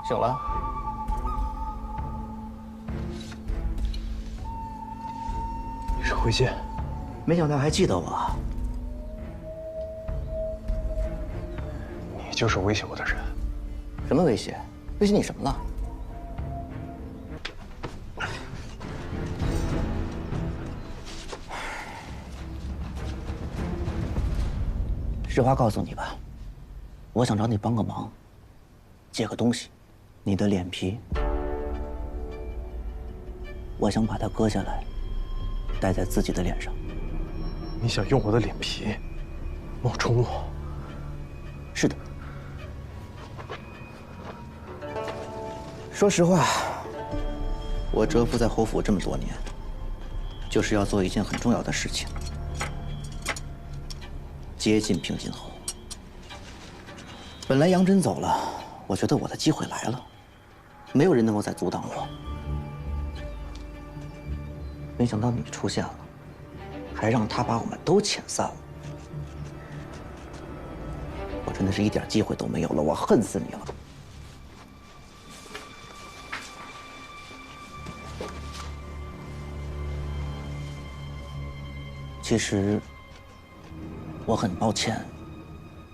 醒了。你是慧剑，没想到还记得我。你就是威胁我的人。什么威胁？威胁你什么了？实话告诉你吧，我想找你帮个忙，借个东西，你的脸皮，我想把它割下来，戴在自己的脸上。你想用我的脸皮冒充我？是的。说实话，我蛰伏在侯府这么多年，就是要做一件很重要的事情。接近平津侯。本来杨真走了，我觉得我的机会来了，没有人能够再阻挡我。没想到你出现了，还让他把我们都遣散了。我真的是一点机会都没有了，我恨死你了。其实。我很抱歉，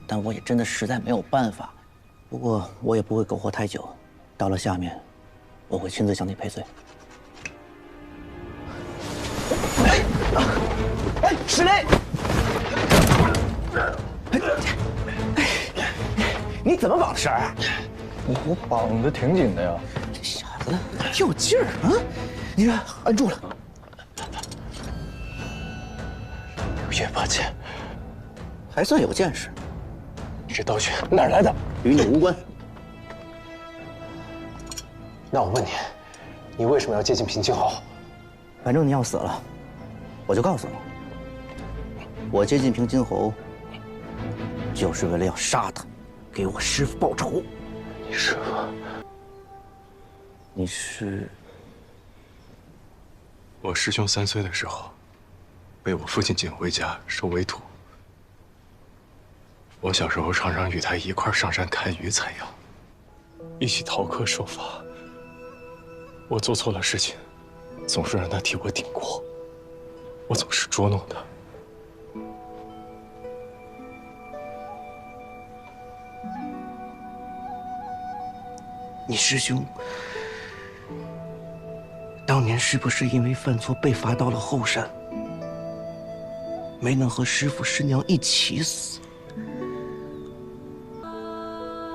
但我也真的实在没有办法。不过我也不会苟活太久，到了下面，我会亲自向你赔罪。哎，石雷！你怎么绑绳儿？我绑的挺紧的呀。这小子有劲儿啊！你看，按住了。刘烨八剑。还算有见识。你这道具哪儿来的？与你无关。那我问你，你为什么要接近平津侯？反正你要死了，我就告诉你，我接近平津侯，就是为了要杀他，给我师父报仇。你师父？你是？我师兄3岁的时候，被我父亲请回家收为徒。我小时候常常与他一块上山看鱼采药，一起逃课受罚。我做错了事情，总是让他替我顶过，我总是捉弄他。你师兄当年是不是因为犯错被罚到了后山，没能和师父师娘一起死？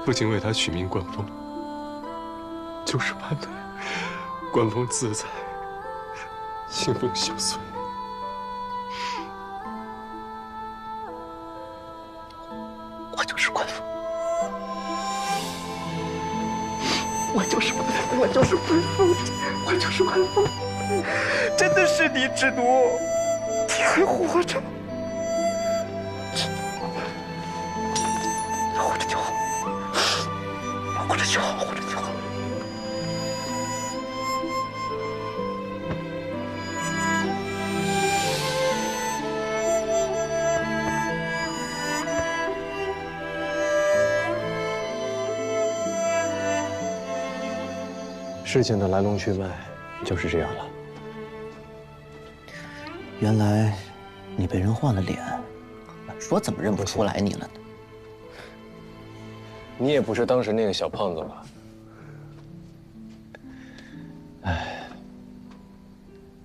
父亲为他取名关风，就是盼他关风自在，清风小随。我就是关风，我就是关风，我就是关风，我就是关风，真的是你之奴，你还活着，活着就好。活着就好，活着就好。事情的来龙去脉就是这样了。原来你被人换了脸，说怎么认不出来你了呢？你也不是当时那个小胖子吧？哎，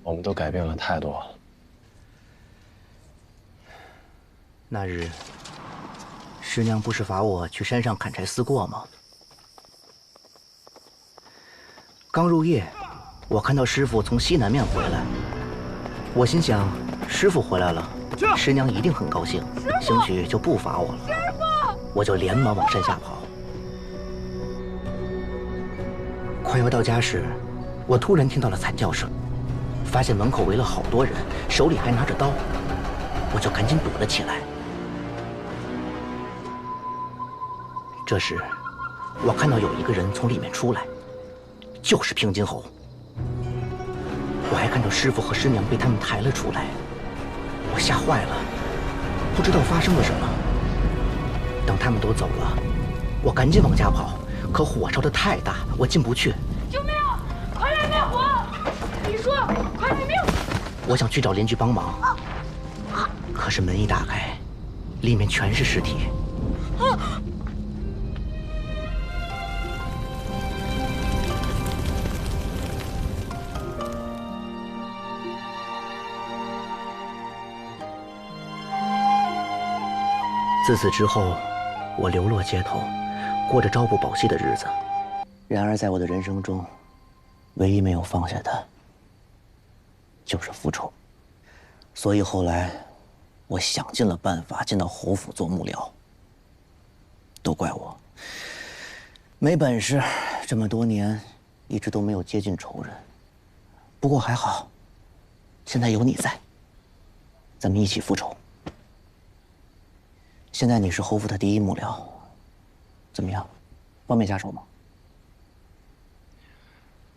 我们都改变了太多了。那日，师娘不是罚我去山上砍柴思过吗？刚入夜，我看到师傅从西南面回来，我心想，师傅回来了，师娘一定很高兴，兴许就不罚我了。师傅，我就连忙往山下跑。快要到家时，我突然听到了惨叫声，发现门口围了好多人，手里还拿着刀，我就赶紧躲了起来。这时，我看到有一个人从里面出来，就是平津侯。我还看到师傅和师娘被他们抬了出来，我吓坏了，不知道发生了什么。等他们都走了，我赶紧往家跑，可火烧的太大，我进不去。救命！快来灭火！李叔，快来灭火！我想去找邻居帮忙，可是门一打开，里面全是尸体。自此之后，我流落街头，过着朝不保夕的日子。然而，在我的人生中，唯一没有放下的，就是复仇。所以后来，我想尽了办法进到侯府做幕僚。都怪我，没本事，这么多年一直都没有接近仇人。不过还好，现在有你在，咱们一起复仇。现在你是侯府的第一幕僚，怎么样？方便下手吗？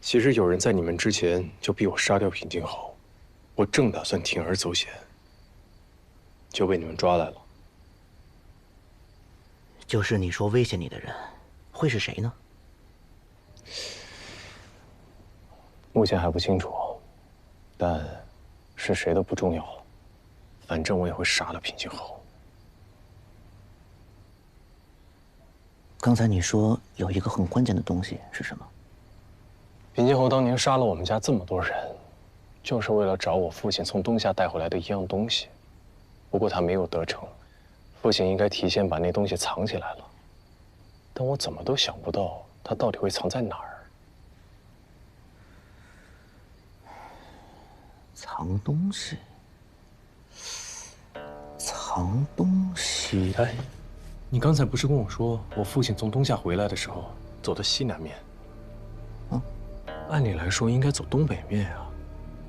其实有人在你们之前就逼我杀掉平静侯，我正打算铤而走险，就被你们抓来了。就是你说威胁你的人，会是谁呢？目前还不清楚，但是谁都不重要了，反正我也会杀了平静侯。刚才你说有一个很关键的东西是什么？平静侯当年杀了我们家这么多人，就是为了找我父亲从东夏带回来的一样东西。不过他没有得逞，父亲应该提前把那东西藏起来了。但我怎么都想不到他到底会藏在哪儿。藏东西，藏东西。哎，你刚才不是跟我说，我父亲从东夏回来的时候走的西南面？嗯，按理来说应该走东北面啊，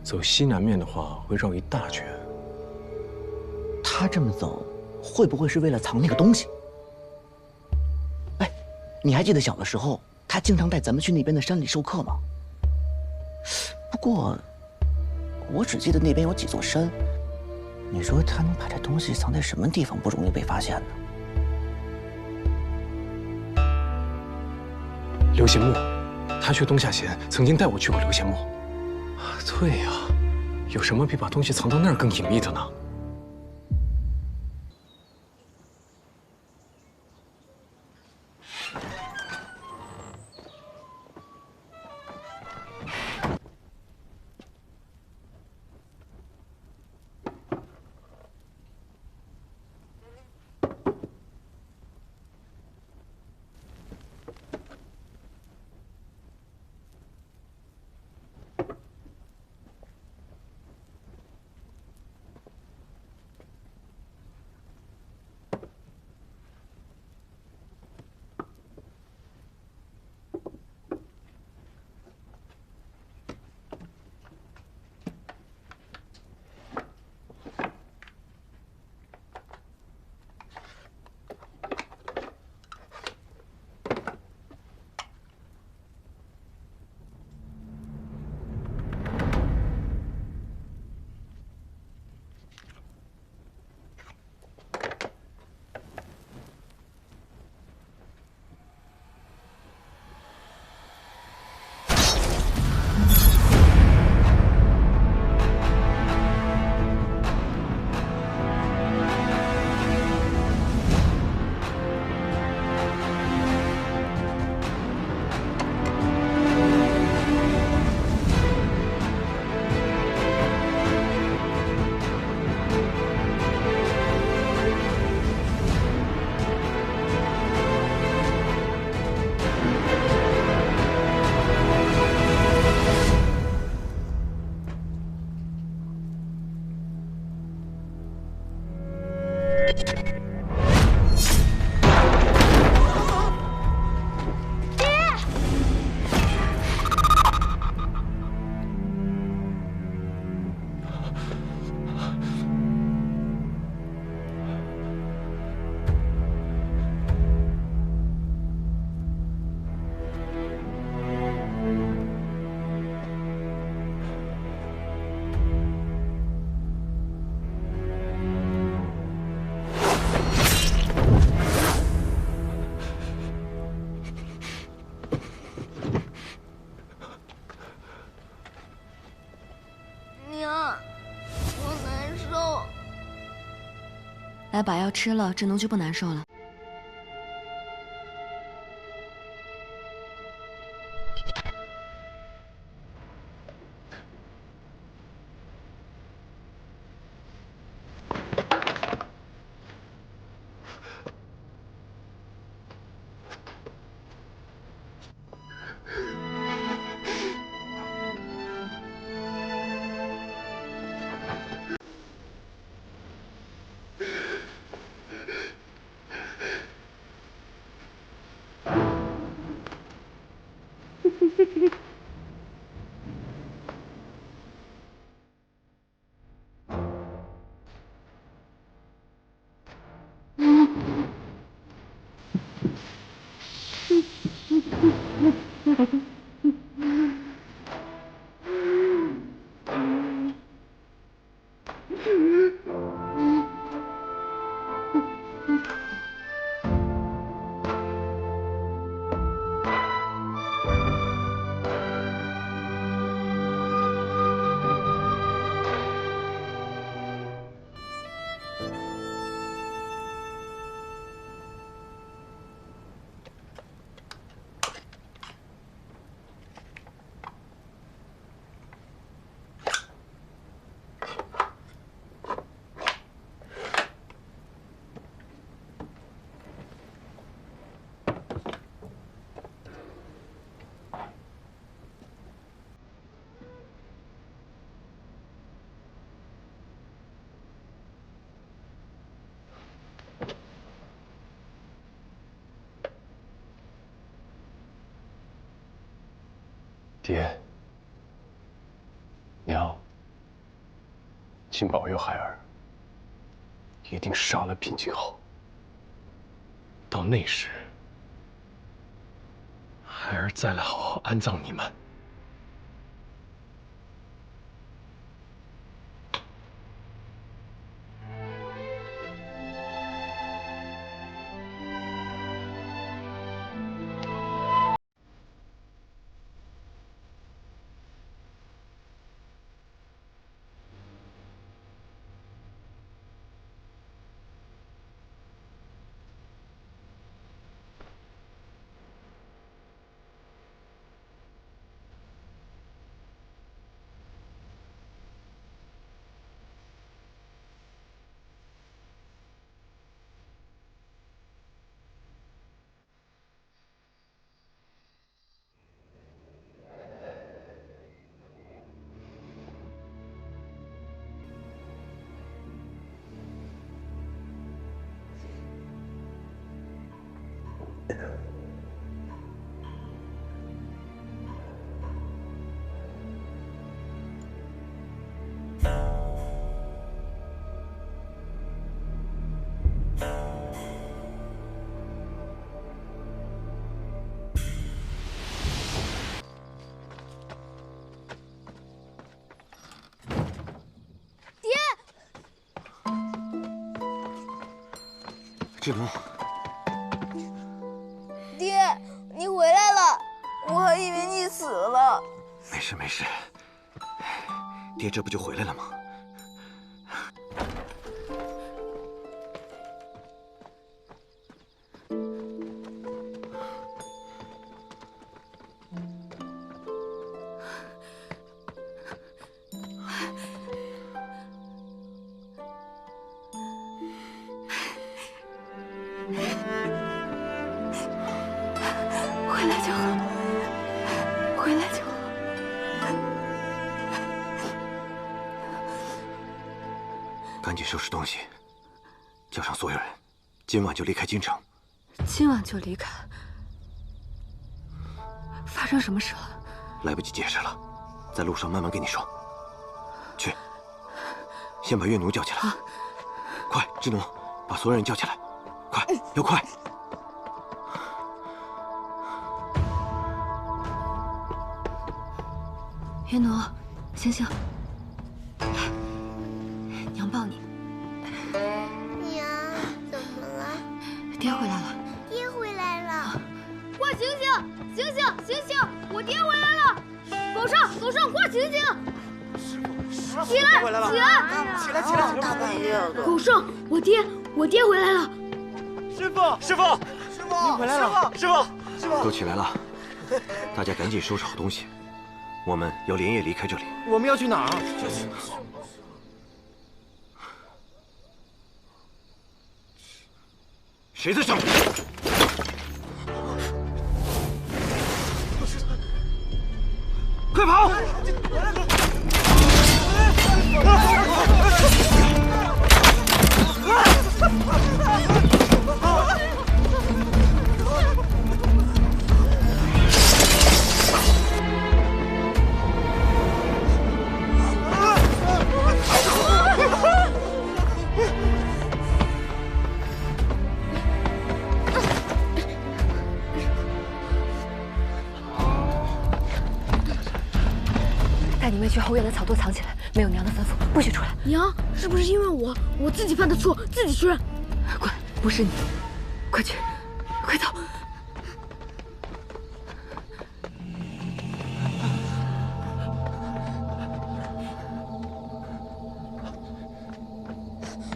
走西南面的话会绕一大圈。他这么走，会不会是为了藏那个东西？哎，你还记得小的时候，他经常带咱们去那边的山里授课吗？不过，我只记得那边有几座山。你说他能把这东西藏在什么地方不容易被发现呢？刘贤木，他去东夏前曾经带我去过刘贤木。对呀，有什么比把东西藏到那儿更隐秘的呢？来把药吃了，志农就不难受了。爹，娘，请保佑孩儿，一定杀了病君后。到那时，孩儿再来好好安葬你们。志农，爹，你回来了，我还以为你死了。没事没事，爹这不就回来了吗？回来就好，回来就好。赶紧收拾东西，叫上所有人，今晚就离开京城。今晚就离开？发生什么事了？来不及解释了，在路上慢慢跟你说。去，先把岳奴叫起来。好，快，志农，把所有人叫起来，快，要快！岳奴，醒醒，娘抱你。娘，怎么了？爹回来了。爹回来了。快醒醒！醒醒！醒醒！我爹回来了！狗剩，狗剩，快醒醒！师傅。起来，回来了！起来，起来，起来！大半夜的，狗剩，我爹回来了。师傅，师傅，师傅，你回来了！师傅，师傅，都起来了，大家赶紧收拾好东西，我们要连夜离开这里。我们要去哪儿？谁在上面？快跑！带你妹去后院的草垛藏起来，没有娘的吩咐，不许出来。娘，是不是因为我自己犯的错，自己去？滚，不是你，快去，快走。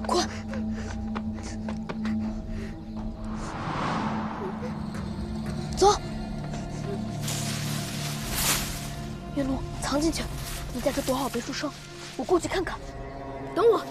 快！走。月露，藏进去，你在这躲好别出声，我过去看看。等我。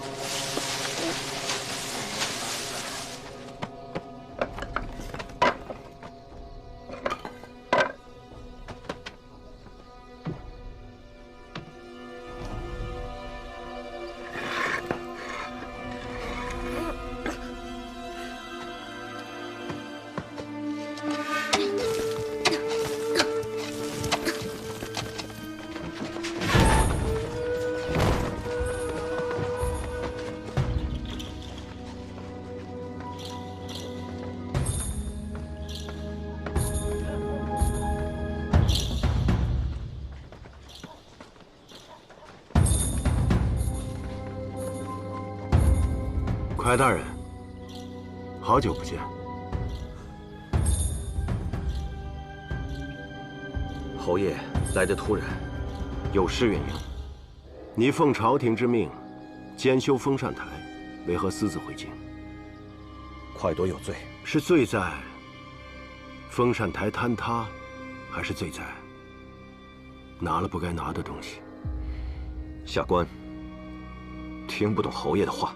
快大人，好久不见。侯爷来得突然，有失远迎。你奉朝廷之命，监修封禅台，为何私自回京？快多有罪，是罪在封禅台坍塌，还是罪在拿了不该拿的东西？下官听不懂侯爷的话。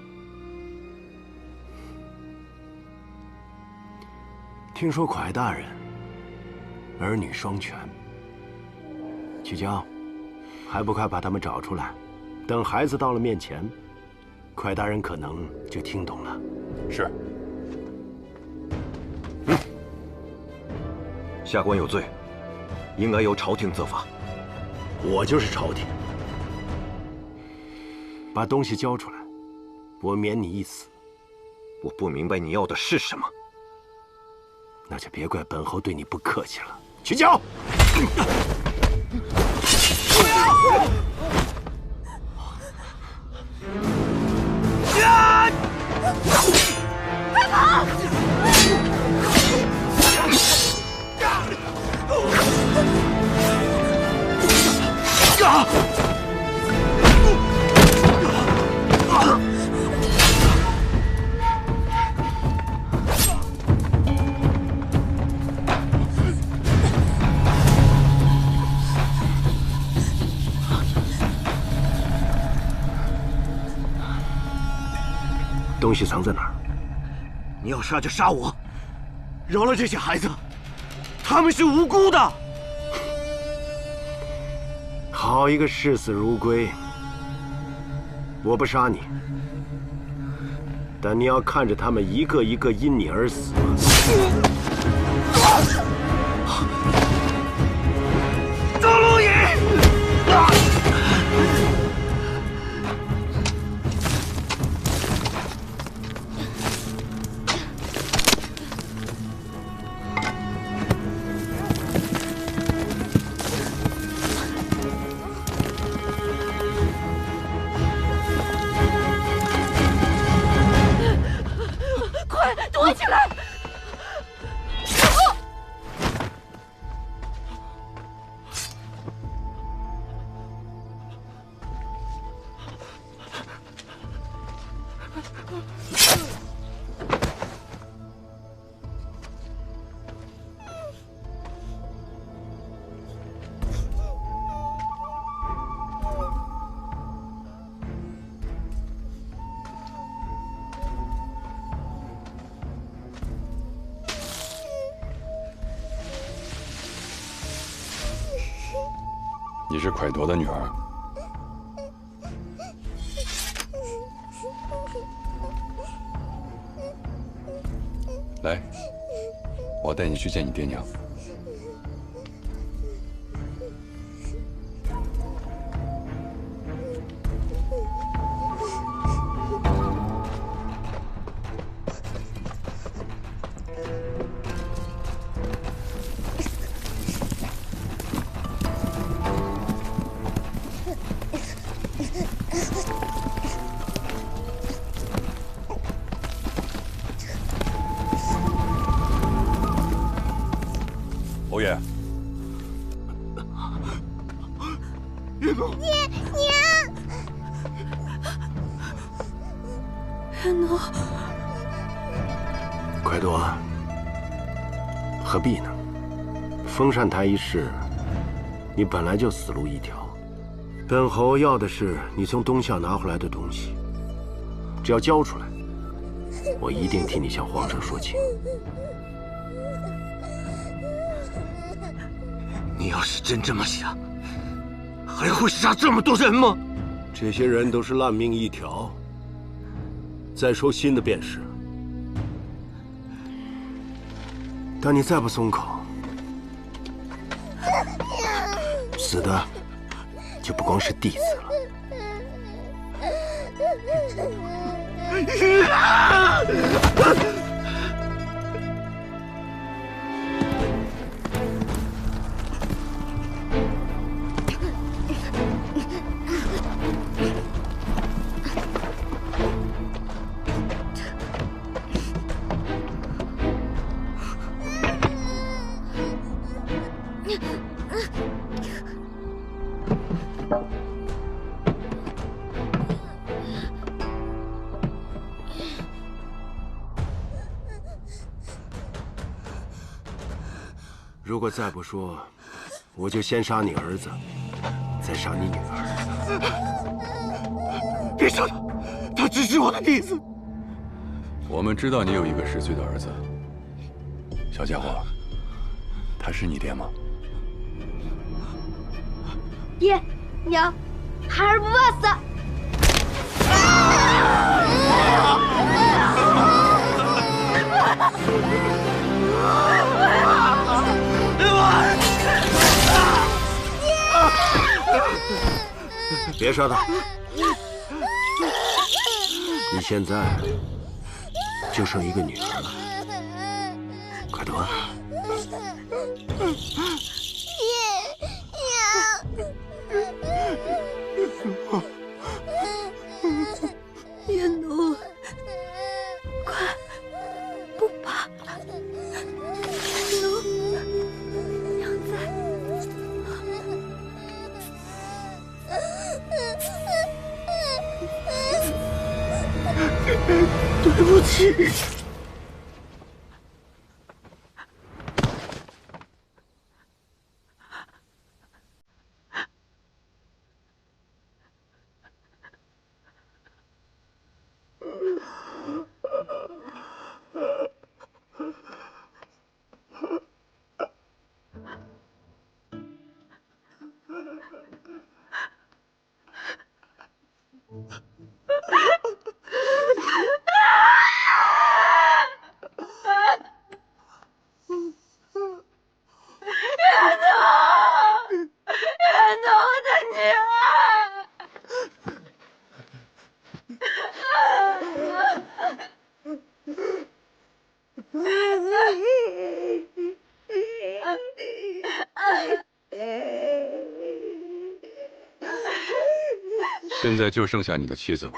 听说蒯大人儿女双全，曲江，还不快把他们找出来？等孩子到了面前，蒯大人可能就听懂了。是。下官有罪，应该由朝廷责罚。我就是朝廷，把东西交出来，我免你一死。我不明白你要的是什么。那就别怪本侯对你不客气了。曲江，快跑！东西藏在哪儿？你要杀就杀我，饶了这些孩子，他们是无辜的。好一个视死如归！我不杀你，但你要看着他们一个一个因你而死。周如意！躲起来！你是蒯夺的女儿。来，我带你去见你爹娘。侯爷，娘，月奴，蒯夺，何必呢？封禅台一事，你本来就死路一条。本侯要的是你从东校拿回来的东西，只要交出来，我一定替你向皇上说情。你要是真这么想，还会杀这么多人吗？这些人都是烂命一条。再说新的便是，但你再不松口，死的就不光是弟子了。如果再不说，我就先杀你儿子，再杀你女儿。别杀他，他只是我的弟子。我们知道你有一个10岁的儿子，小家伙，他是你爹吗？爹娘，孩儿不怕死。别杀他！你现在就剩一个女儿了，蒯夺。月奴，快，不怕，月奴，娘在。对不起。现在就剩下你的妻子了，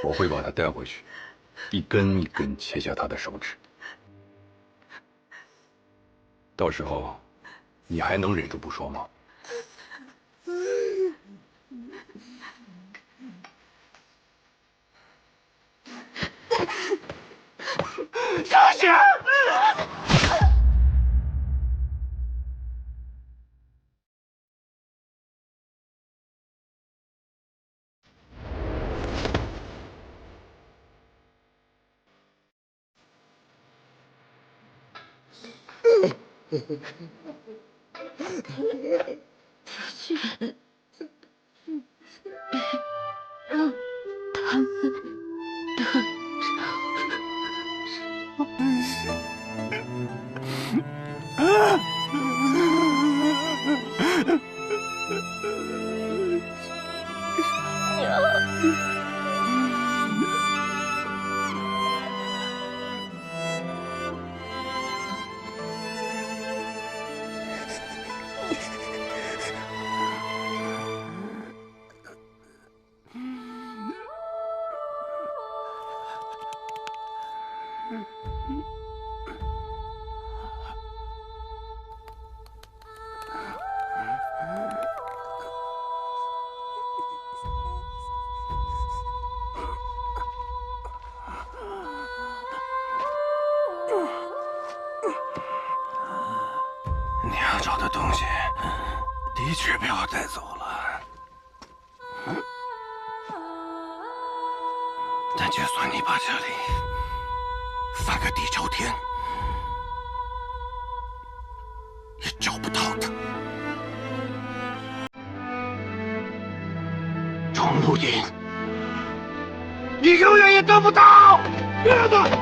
我会把她带回去，一根一根切下她的手指。到时候，你还能忍住不说吗？小雪。让他们得着你要找的东西，的确被我带走了。但就算你把这里翻个底朝天，也找不到的。钟无影，你永远也得不到！儿子。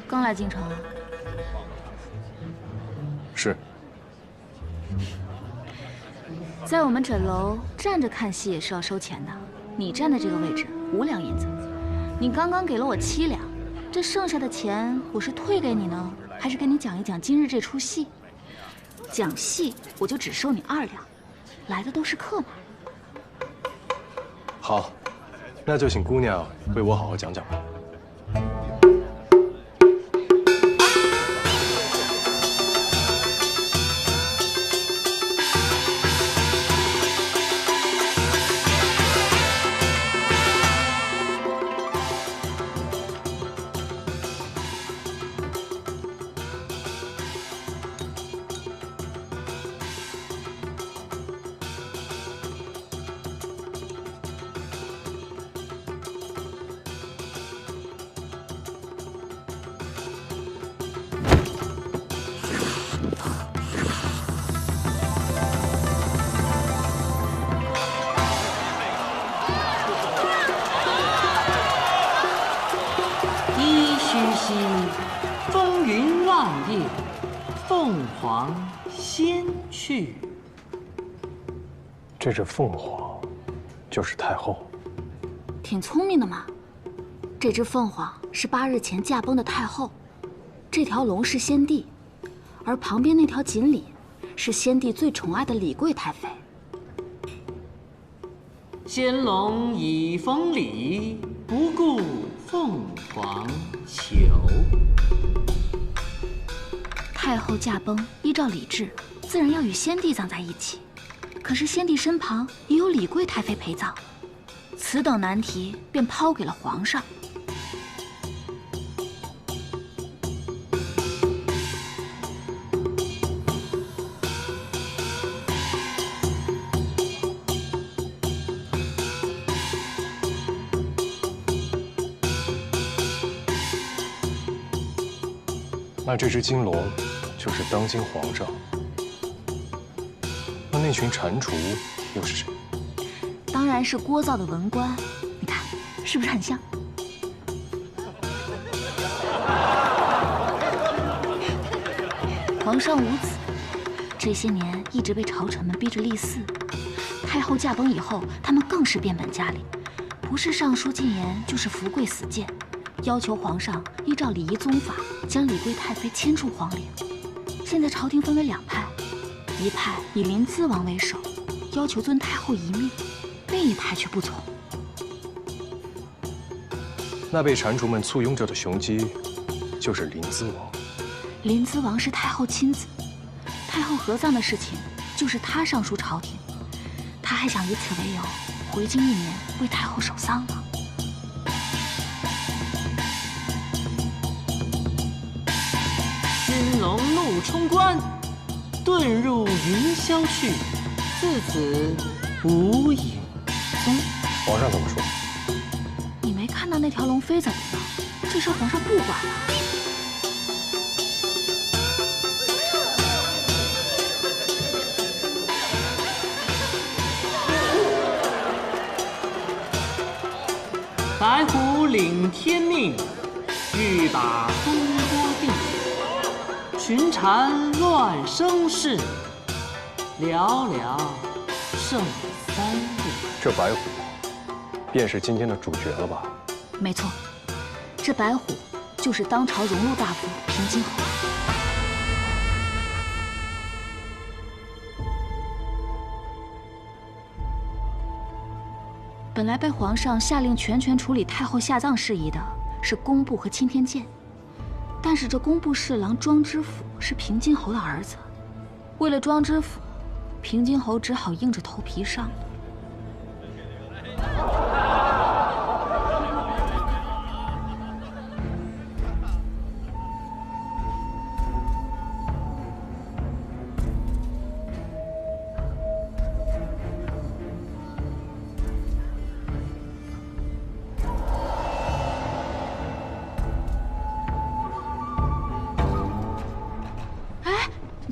刚来京城啊？是。在我们诊楼站着看戏也是要收钱的，你站的这个位置5两银子，你刚刚给了我7两，这剩下的钱我是退给你呢，还是给你讲一讲今日这出戏？讲戏我就只收你2两，来的都是客嘛。好，那就请姑娘为我好好讲讲吧。先去。这只凤凰，就是太后。挺聪明的嘛。这只凤凰是8日前驾崩的太后，这条龙是先帝，而旁边那条锦鲤是先帝最宠爱的李贵太妃。先龙已封礼，不顾凤凰求。太后驾崩，依照礼制，自然要与先帝葬在一起。可是先帝身旁也有李贵太妃陪葬，此等难题便抛给了皇上。那这只金龙就是当今皇上。那群蟾蜍又是谁？当然是聒噪的文官。你看，是不是很像？皇上无子，这些年一直被朝臣们逼着立嗣。太后驾崩以后，他们更是变本加厉，不是上书进言，就是福贵死谏，要求皇上依照礼仪宗法将李贵太妃迁出皇陵。现在朝廷分为两派，一派以临淄王为首，要求尊太后一命，另一派却不从。那被蟾蜍们簇拥着的雄鸡，就是临淄王。临淄王是太后亲子，太后合葬的事情就是他上书朝廷，他还想以此为由回京1年为太后守丧呢。金龙怒冲冠，遁入云霄去，自此无影踪。皇上怎么说？你没看到那条龙飞走了吗？这事皇上不管了。白虎领天命，欲把风波定。群蝉乱生事，寥寥剩3日。这白虎，便是今天的主角了吧？没错，这白虎就是当朝荣禄大夫平津侯。本来被皇上下令全权处理太后下葬事宜的是工部和钦天监，但是这工部侍郎庄知府是平津侯的儿子，为了庄知府，平津侯只好硬着头皮上了。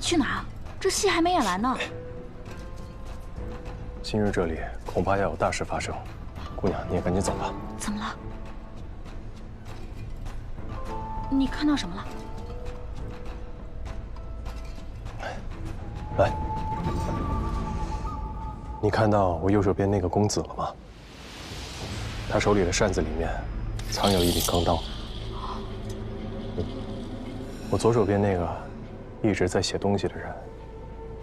去哪儿？这戏还没演完呢。今日这里恐怕要有大事发生，姑娘，你也赶紧走吧。怎么了？你看到什么了？来，你看到我右手边那个公子了吗？他手里的扇子里面藏有一柄钢刀。我左手边那个一直在写东西的人，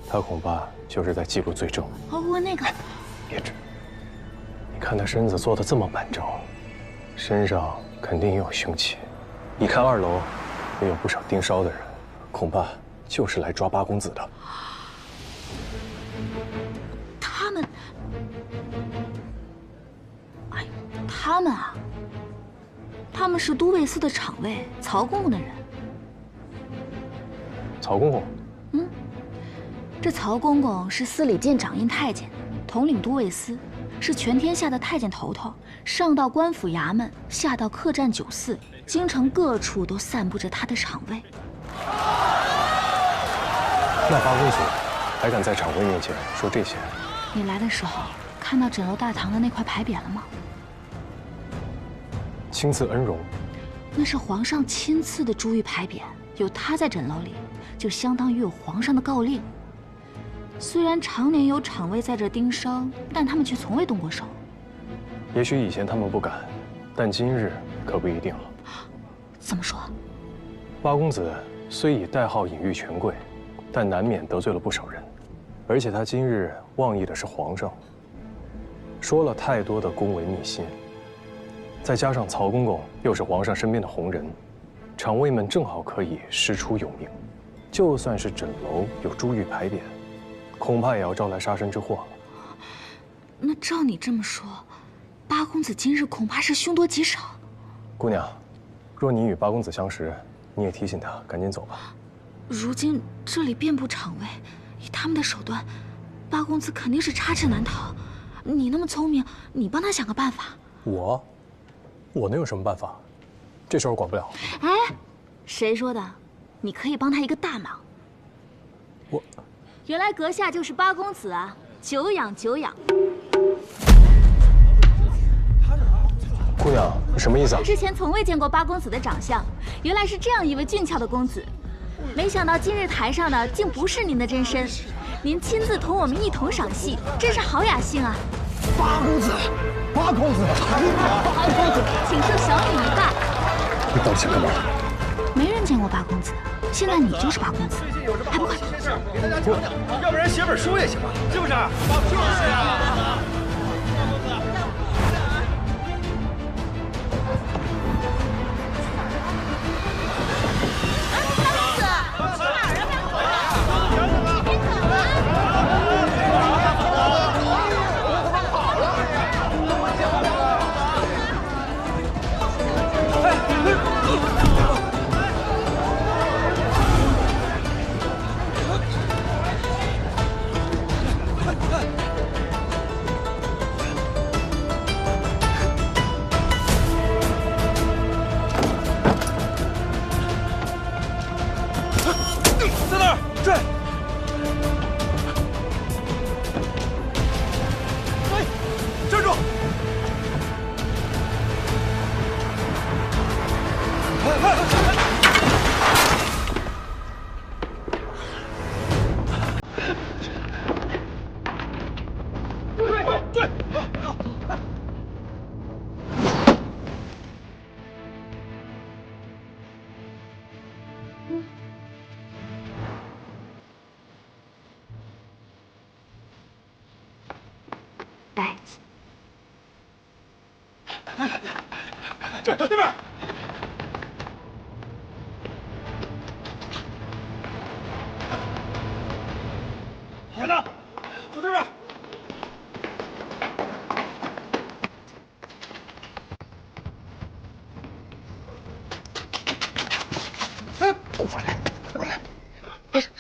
他恐怕就是在记录罪证。我那个，别指。你看他身子做得这么板正，身上肯定也有凶器。你看2楼也有不少盯梢的人，恐怕就是来抓八公子的。他们，哎，他们啊，他们是都尉司的厂尉曹公公的人。曹公公，这曹公公是司礼监掌印太监，统领都尉司，是全天下的太监头头，上到官府衙门，下到客栈酒肆，京城各处都散布着他的厂尉。那八公子还敢在长官面前说这些？你来的时候看到枕楼大堂的那块牌匾了吗？亲赐恩荣，那是皇上亲赐的珠玉牌匾，有他在枕楼里，就相当于有皇上的诰令。虽然常年有厂尉在这盯梢，但他们却从未动过手。也许以前他们不敢，但今日可不一定了。怎么说？八公子虽以代号隐喻权贵，但难免得罪了不少人。而且他今日妄议的是皇上，说了太多的宫闱秘辛。再加上曹公公又是皇上身边的红人，厂尉们正好可以师出有名。就算是枕楼有珠玉牌匾，恐怕也要招来杀身之祸了。那照你这么说，八公子今日恐怕是凶多吉少。姑娘，若你与八公子相识，你也提醒他赶紧走吧。如今这里遍布厂尉，以他们的手段，八公子肯定是插翅难逃。你那么聪明，你帮他想个办法。我能有什么办法？这事儿我管不了。哎，谁说的？你可以帮他一个大忙，原来阁下就是八公子啊，久仰久仰。姑娘，什么意思啊？之前从未见过八公子的长相，原来是这样一位俊俏的公子。没想到今日台上的竟不是您的真身，您亲自同我们一同赏戏，真是好雅兴啊！八公子，八公子，八公子，请受小女一拜。你到底想干嘛？没人见过八公子，现在你就是八公子，还不快！给大家讲讲，要不然写本书也行啊，是不是？就是啊。来，这对面。小子，走对面。哎，过来，过来，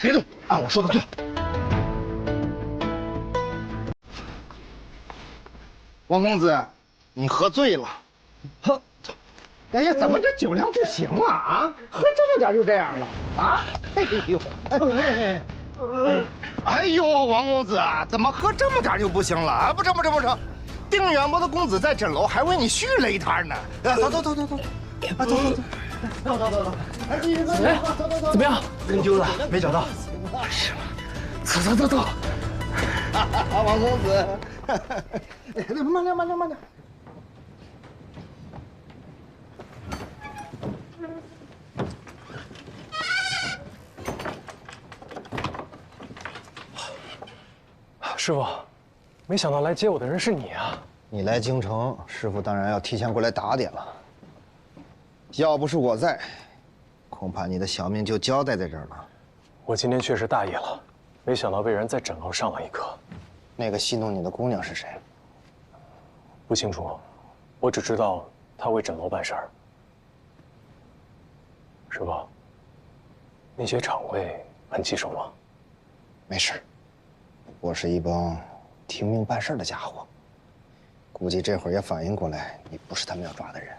别动，按我说的做。王公子，你喝醉了。喝，哎呀，怎么这酒量不行啊？啊，喝这么点就这样了啊？哎呦，哎呦，王公子，怎么喝这么点就不行了啊？不成不成不成，定远伯的公子在枕楼还为你续了一摊呢。走走走走走，啊走走走。走走走走，哎，走走走，怎么样？人丢了，没找到。是吗？走走走走。王公子，慢点慢点慢点。师傅，没想到来接我的人是你啊！你来京城，师傅当然要提前过来打点了。要不是我在，恐怕你的小命就交代在这儿了。我今天确实大意了，没想到被人在枕楼上了一课。那个戏弄你的姑娘是谁？不清楚，我只知道她为枕楼办事儿。师傅，那些场卫很棘手吗？没事，我是一帮听命办事的家伙，估计这会儿也反应过来，你不是他们要抓的人。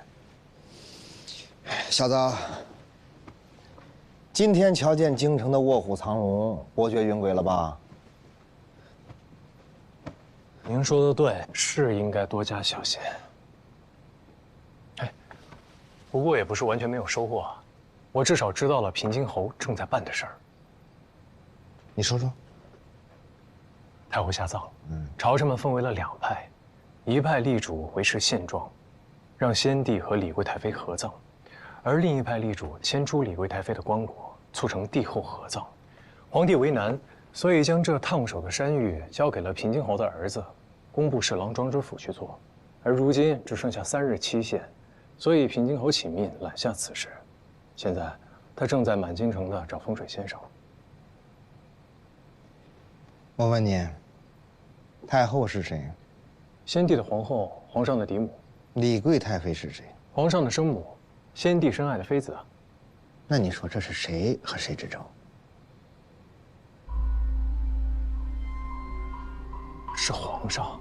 小子，今天瞧见京城的卧虎藏龙、伯爵云轨了吧？您说的对，是应该多加小心。哎，不过也不是完全没有收获啊，我至少知道了平津侯正在办的事儿。你说说。太后下葬，朝臣们分为了两派，一派力主维持现状，让先帝和李贵太妃合葬。而另一派力主迁出李贵太妃的棺椁，促成帝后合葬。皇帝为难，所以将这烫手的山芋交给了平津侯的儿子，工部侍郎庄知府去做。而如今只剩下3日期限，所以平津侯请命揽下此事。现在他正在满京城的找风水先生。我问你，太后是谁？先帝的皇后，皇上的嫡母。李贵太妃是谁？皇上的生母。先帝深爱的妃子啊，那你说这是谁和谁之争？是皇上。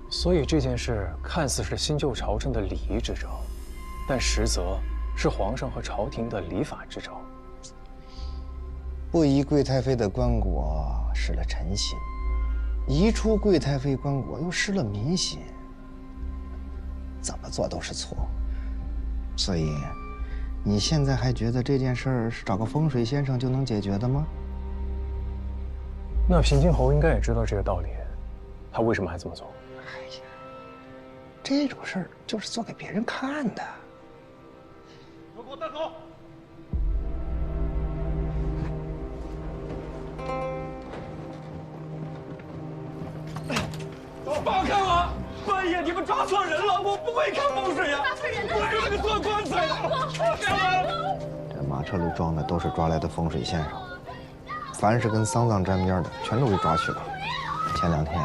所以这件事看似是新旧朝臣的礼仪之争，但实则是皇上和朝廷的礼法之争。不移贵太妃的棺椁，失了臣心；移出贵太妃棺椁，又失了民心。怎么做都是错。所以，你现在还觉得这件事儿是找个风水先生就能解决的吗？那平津侯应该也知道这个道理，他为什么还这么做？哎呀，这种事儿就是做给别人看的。都给我带走！放开我！半夜你们抓错人了，我不会看风水呀！我是来做棺材的。放开我！这马车里装的都是抓来的风水先生，凡是跟丧葬沾边的，全都给抓去了。前2天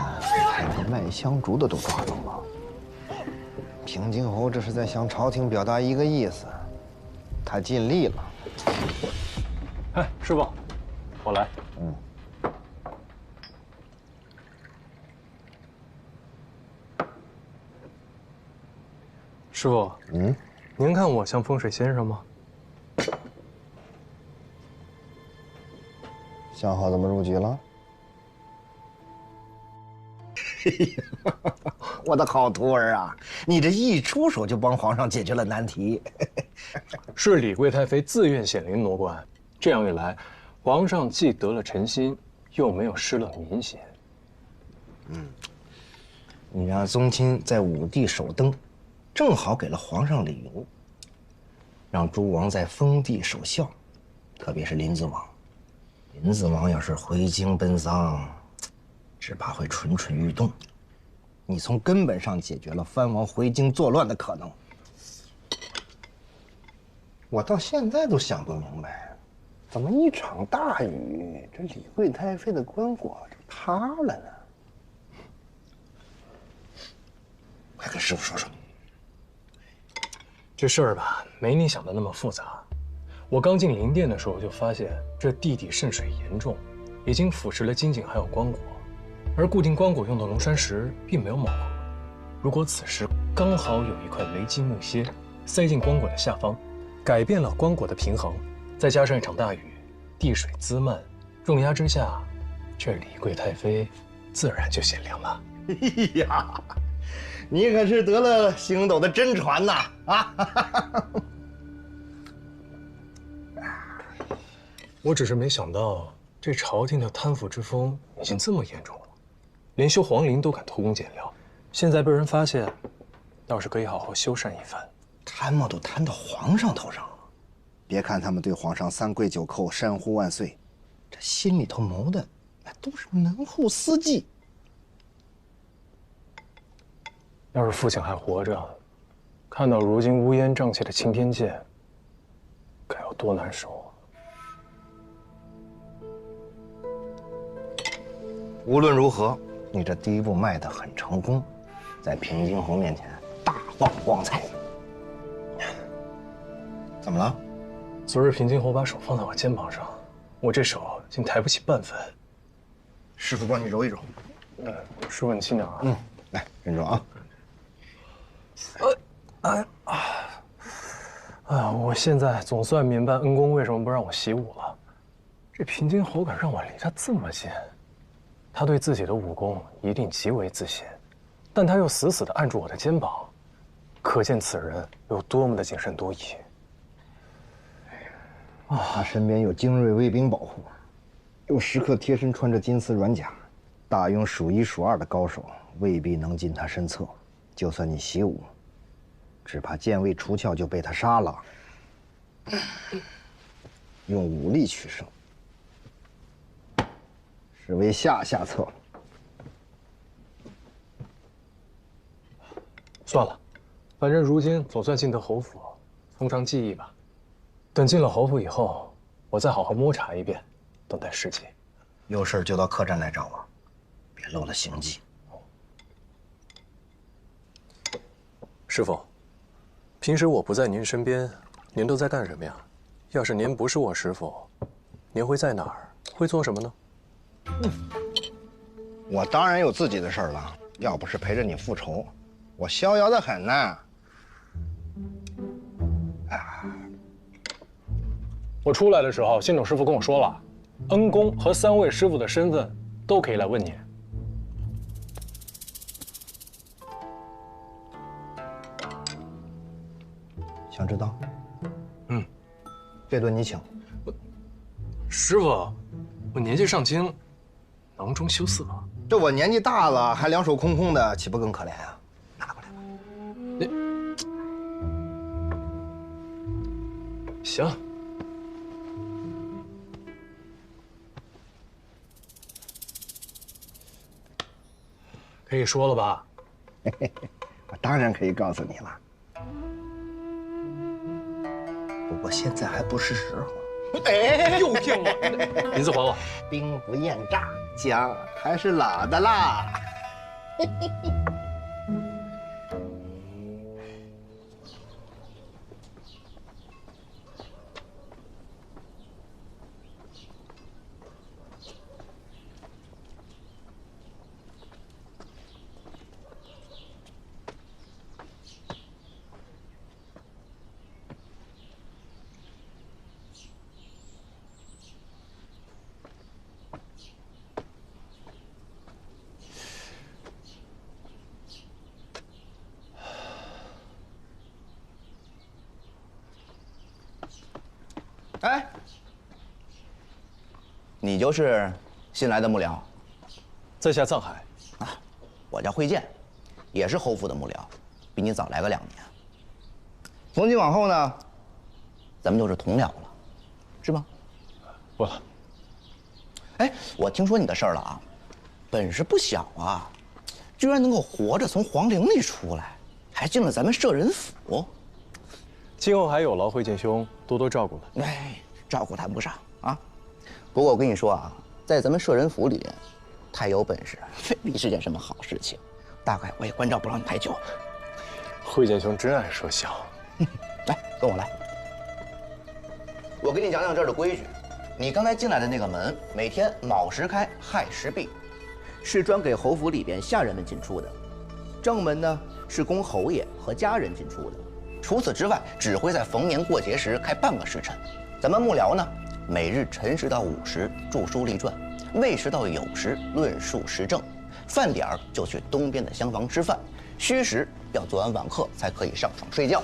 连个卖香烛的都抓住了。平津侯这是在向朝廷表达一个意思，他尽力了。哎，师傅，我来。师傅，您看我像风水先生吗？想好怎么入局了？我的好徒儿啊，你这一出手就帮皇上解决了难题。是李贵太妃自愿显灵挪棺，这样一来，皇上既得了臣心，又没有失了民心。你让宗亲在武帝守灯，正好给了皇上礼物；让诸王在封地守孝，特别是林子王。林子王要是回京奔丧，只怕会蠢蠢欲动。你从根本上解决了藩王回京作乱的可能。我到现在都想不明白，怎么一场大雨，这李贵太妃的棺椁就塌了呢？快跟师傅说说。这事儿吧，没你想的那么复杂。我刚进灵殿的时候就发现，这地底渗水严重，已经腐蚀了金井还有棺椁，而固定棺椁用的龙山石并没有卯合。如果此时刚好有一块雷击木楔塞进棺椁的下方，改变了棺椁的平衡，再加上一场大雨，地水滋漫，重压之下，这李贵太妃自然就显灵了。哎呀，你可是得了星斗的真传呐！啊！我只是没想到，这朝廷的贪腐之风已经这么严重了，连修皇陵都敢偷工减料。现在被人发现，倒是可以好好修缮一番。贪墨都贪到皇上头上了，别看他们对皇上3跪9叩、山呼万岁，这心里头谋的那都是门户私计。要是父亲还活着，看到如今乌烟瘴气的青天剑，该有多难受啊！无论如何，你这第一步迈得很成功，在平津侯面前大放光彩。怎么了？昨日平津侯把手放在我肩膀上，我这手竟抬不起半分。师傅帮你揉一揉。师傅你轻点啊。来认真啊。我现在总算明白恩公为什么不让我习武了。这平津侯敢让我离他这么近，他对自己的武功一定极为自信，但他又死死地按住我的肩膀，可见此人有多么的谨慎多疑。他身边有精锐卫兵保护，又时刻贴身穿着金丝软甲，大庸数1数2的高手未必能进他身侧。就算你习武，只怕剑未出鞘就被他杀了。用武力取胜，是为下策。算了，反正如今总算进得侯府，从长计议吧。等进了侯府以后，我再好好摸查一遍，等待时机。有事就到客栈来找我，别漏了行迹。师傅，平时我不在您身边，您都在干什么呀？要是您不是我师傅，您会在哪儿？会做什么呢？我当然有自己的事儿了，要不是陪着你复仇，我逍遥得很呢。我出来的时候，新种师傅跟我说了，恩公和3位师傅的身份都可以来问你。想知道？嗯，这顿你请。师傅，我年纪尚轻，囊中羞涩。这我年纪大了，还两手空空的，岂不更可怜啊？拿过来吧。行。可以说了吧？我当然可以告诉你了，不过现在还不是时候。哎，又骗我！银子还我。兵不厌诈，姜还是老的辣。哎，你就是新来的幕僚？在下藏海。啊，我叫慧剑，也是侯府的幕僚，比你早来个2年。从今往后呢，咱们就是同僚了，是吗？不了。哎，我听说你的事儿了啊，本事不小啊，居然能够活着从皇陵里出来，还进了咱们摄人府。今后还有劳慧剑兄多多照顾了。哎，照顾谈不上啊。不过我跟你说啊，在咱们摄人府里，太有本事未必是件什么好事情。大概我也关照不了你太久。慧剑兄真爱说笑。来，跟我来。我给你讲讲这儿的规矩。你刚才进来的那个门，每天卯时开，亥时闭，是专给侯府里边下人们进出的。正门呢，是供侯爷和家人进出的。除此之外，只会在逢年过节时开半个时辰。咱们幕僚呢，每日辰时到午时著书立传，未时到酉时论述时政，饭点儿就去东边的厢房吃饭，戌时要做完晚课才可以上床睡觉。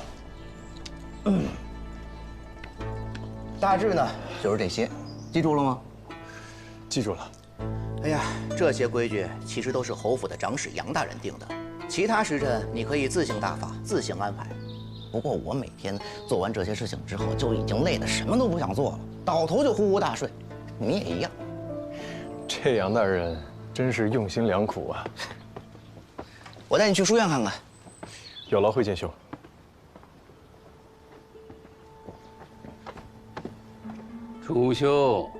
大致呢就是这些，记住了吗？记住了。哎呀，这些规矩其实都是侯府的长史杨大人定的，其他时辰你可以自行大法，自行安排。不过我每天做完这些事情之后，就已经累得什么都不想做了，倒头就呼呼大睡。你也一样。这杨大人真是用心良苦啊！我带你去书院看看。有劳慧剑兄。楚兄，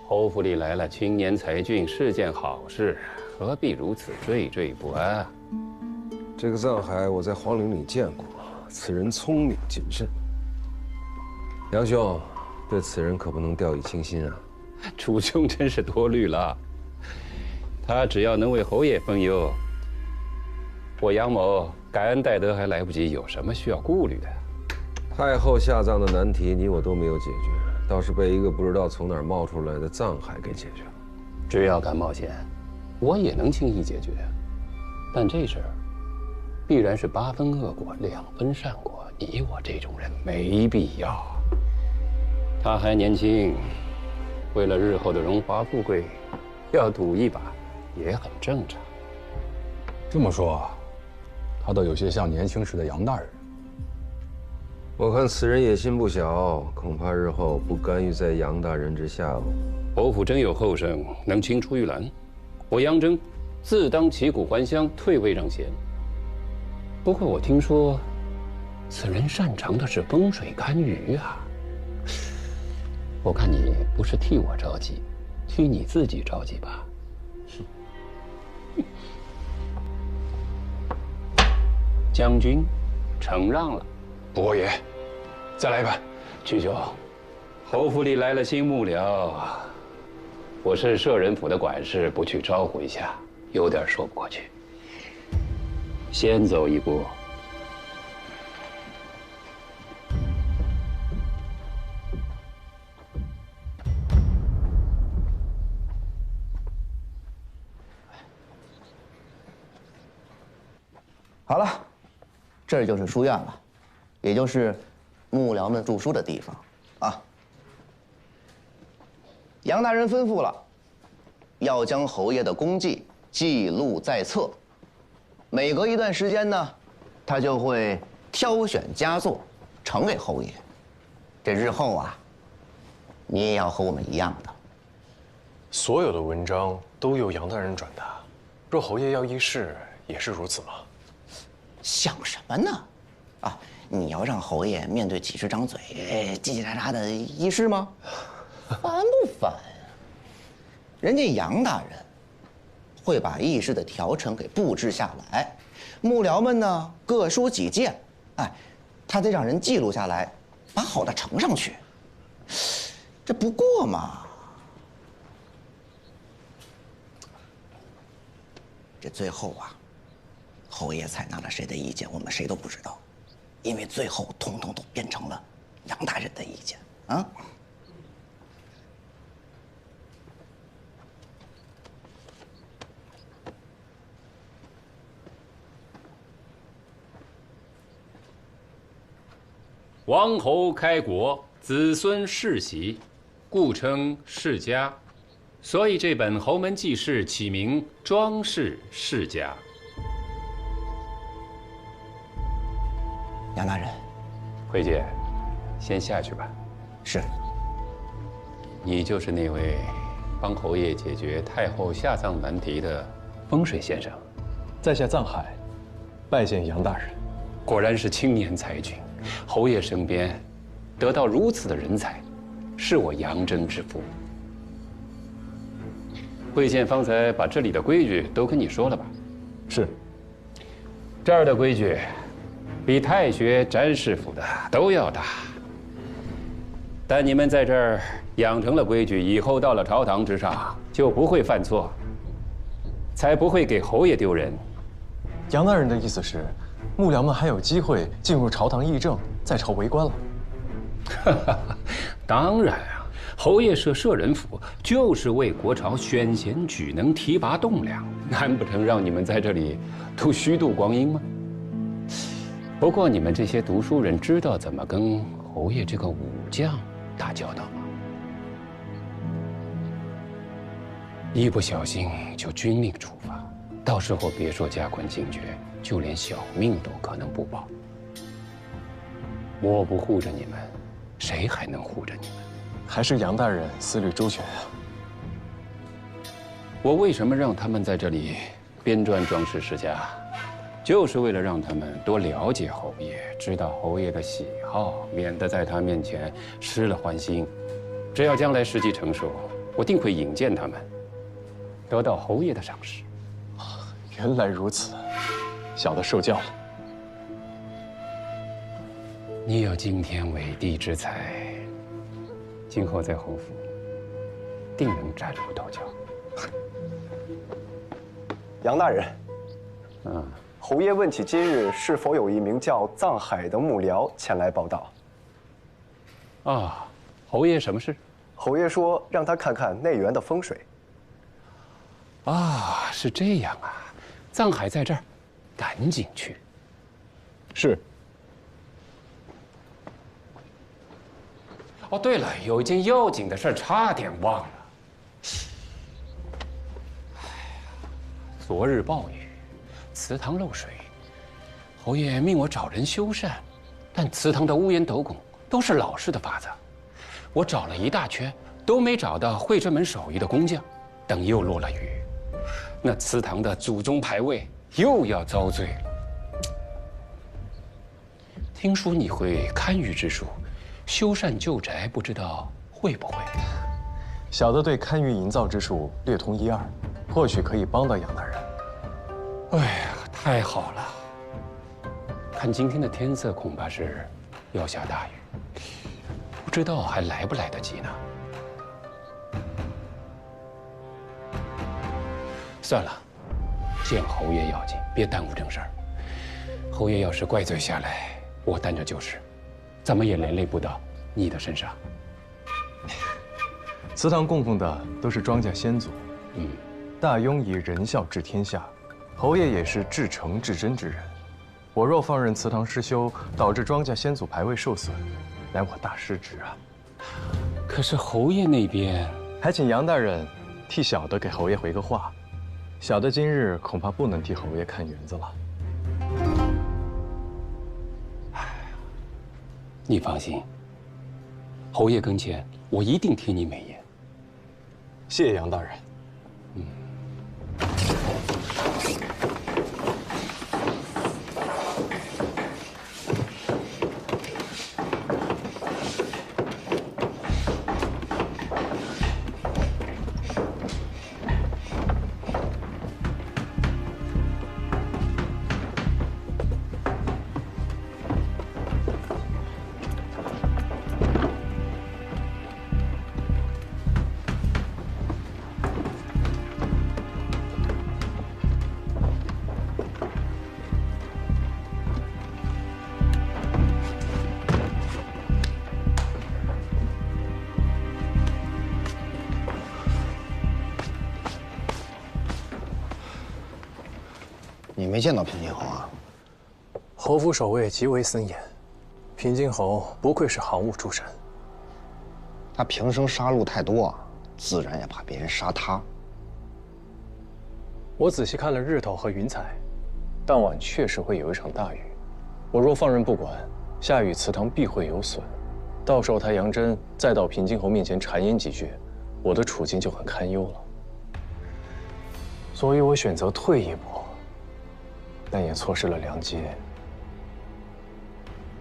侯府里来了青年才俊是件好事，何必如此惴惴不安？这个藏海我在皇陵里见过，此人聪明谨慎。杨兄，对此人可不能掉以轻心啊！楚兄真是多虑了，他只要能为侯爷分忧，我杨某感恩戴德还来不及，有什么需要顾虑的？太后下葬的难题，你我都没有解决，倒是被一个不知道从哪儿冒出来的藏海给解决了。只要敢冒险，我也能轻易解决。但这事儿必然是8分恶果2分善果，你我这种人没必要。他还年轻，为了日后的荣华富贵，要赌一把也很正常。这么说，他倒有些像年轻时的杨大人。我看此人野心不小，恐怕日后不甘于在杨大人之下哦。侯府真有后生能青出玉兰，我杨真自当旗鼓还乡，退位让贤。不过我听说，此人擅长的是风水堪舆啊。我看你不是替我着急，替你自己着急吧。将军，承让了。伯爷，再来一盘。曲兄，侯府里来了新幕僚，我是摄人府的管事，不去招呼一下，有点说不过去。先走一步。好了，这就是书院了，也就是幕僚们著书的地方啊。杨大人吩咐了，要将侯爷的功绩记录在册。每隔一段时间呢，他就会挑选佳作呈给侯爷。这日后啊，你也要和我们一样的。所有的文章都由杨大人转达，若侯爷要议事，也是如此吗？想什么呢？啊，你要让侯爷面对几十张嘴，叽叽喳喳的议事吗？烦不烦呀？人家杨大人会把议事的条程给布置下来，幕僚们呢各抒己见，哎，他得让人记录下来，把好的呈上去。这不过嘛。这最后啊，侯爷采纳了谁的意见，我们谁都不知道，因为最后统统都变成了杨大人的意见啊。王侯开国，子孙世袭，故称世家。所以这本《侯门记事》起名《庄氏世家》。杨大人，慧姐，先下去吧。是。你就是那位帮侯爷解决太后下葬难题的风水先生。在下藏海，拜见杨大人。果然是青年才俊，侯爷身边得到如此的人才，是我杨真之福。慧见方才把这里的规矩都跟你说了吧？是。这儿的规矩，比太学、詹师傅的都要大。但你们在这儿养成了规矩，以后到了朝堂之上就不会犯错，才不会给侯爷丢人。杨大人的意思是，幕僚们还有机会进入朝堂议政，在朝为官了。当然啊。侯爷设舍人府，就是为国朝选贤举能、提拔栋梁，难不成让你们在这里都虚度光阴吗？不过你们这些读书人知道怎么跟侯爷这个武将打交道吗？一不小心就军令处罚，到时候别说加官进爵，就连小命都可能不保。我不护着你们，谁还能护着你们？还是杨大人思虑周全啊！我为什么让他们在这里编撰《庄氏世家》，就是为了让他们多了解侯爷，知道侯爷的喜好，免得在他面前失了欢心。只要将来时机成熟，我定会引荐他们，得到侯爷的赏识。原来如此，小的受教了。你有惊天伟地之才。今后在侯府，定能崭露头角。杨大人，侯爷问起今日是否有一名叫藏海的幕僚前来报道。啊，侯爷什么事？侯爷说让他看看内园的风水。啊，是这样啊，藏海在这儿，赶紧去。是。哦，对了，有一件要紧的事差点忘了。昨日暴雨，祠堂漏水，侯爷命我找人修缮，但祠堂的屋檐斗拱都是老式的法子，我找了一大圈都没找到会这门手艺的工匠。等又落了雨，那祠堂的祖宗牌位又要遭罪了。听说你会堪舆之术。修缮旧宅，不知道会不会？小的对堪舆营造之术略通一二，或许可以帮到杨大人。哎呀，太好了！看今天的天色，恐怕是要下大雨，不知道还来不来得及呢。算了，见侯爷要紧，别耽误正事儿。侯爷要是怪罪下来，我担着就是。怎么也连累不到你的身上。祠堂供奉的都是庄稼先祖，大庸以仁孝治天下，侯爷也是至诚至真之人，我若放任祠堂失修，导致庄稼先祖牌位受损，乃我大失职啊。可是侯爷那边，还请杨大人替小的给侯爷回个话。小的今日恐怕不能替侯爷看园子了。你放心，侯爷跟前我一定听你美言。谢谢杨大人。你没见到平津侯啊？侯府守卫极为森严，平津侯不愧是行务出身。他平生杀戮太多，自然也怕别人杀他。我仔细看了日头和云彩，当晚确实会有一场大雨。我若放任不管，下雨祠堂必会有损。到时候他杨真再到平津侯面前谗言几句，我的处境就很堪忧了。所以我选择退一步。但也错失了良机。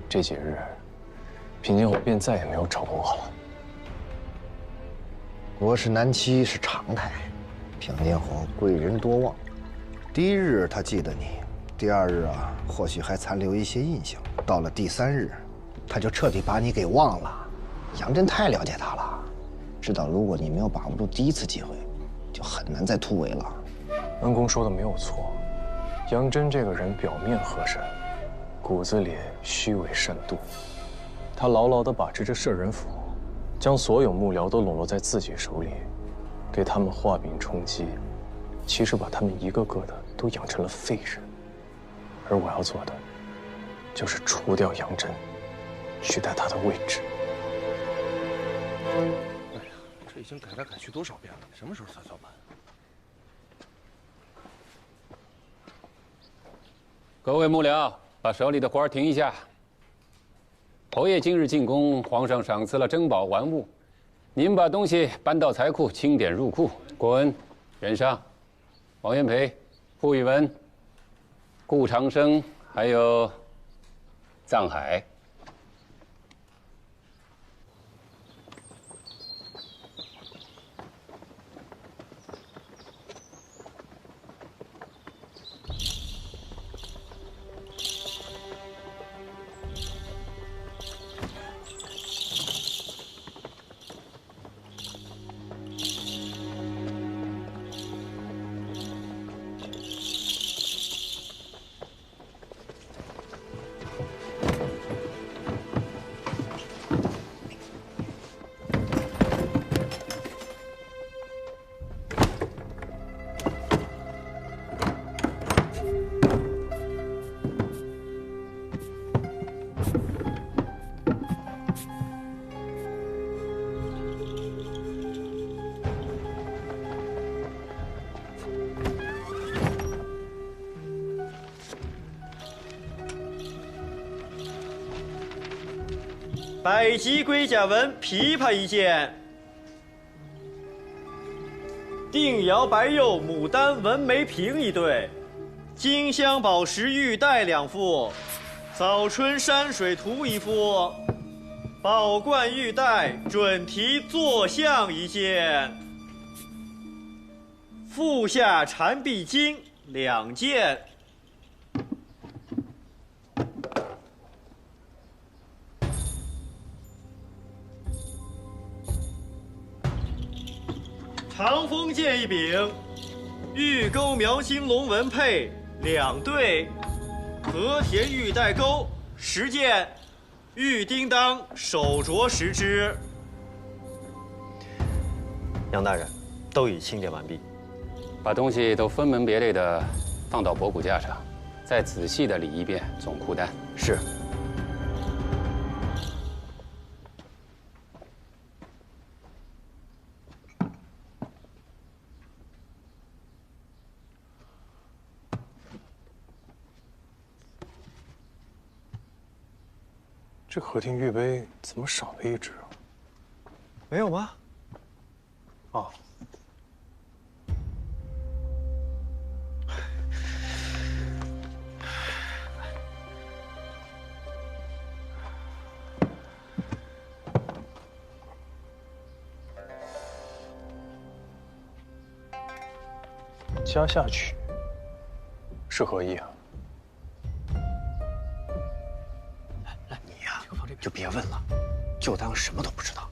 这几日，平津侯便再也没有找过我了。国事难期是常态，平津侯贵人多望。第一日他记得你，第二日啊，或许还残留一些印象。到了第三日，他就彻底把你给忘了。杨真太了解他了，知道如果你没有把握住第一次机会，就很难再突围了。恩公说的没有错。杨真这个人表面和善，骨子里虚伪善妒。他牢牢地把持着摄人府，将所有幕僚都笼络在自己手里，给他们画饼充饥，其实把他们一个个的都养成了废人。而我要做的，就是除掉杨真，取代他的位置。哎呀，这已经改来改去多少遍了，什么时候才算完？各位幕僚，把手里的活儿停一下。侯爷今日进宫，皇上赏赐了珍宝玩物，您把东西搬到财库，清点入库。郭恩、任尚、王元培、傅宇文、顾长生，还有藏海。百级龟甲纹琵琶一件，定窑白釉牡丹纹眉瓶一对，金镶宝石玉带2副，早春山水图1幅，宝冠玉带准题坐像1件，腹下缠臂巾2件。长锋剑1柄，玉钩描金龙纹佩2对，和田玉带钩10件，玉叮当手镯10只。杨大人，都已清点完毕，把东西都分门别类的放到博古架上。再仔细的理一遍总库单。是。这和定玉杯怎么少了一只啊？没有吗？哦。加下曲是何意啊？你呀，就别问了，就当什么都不知道。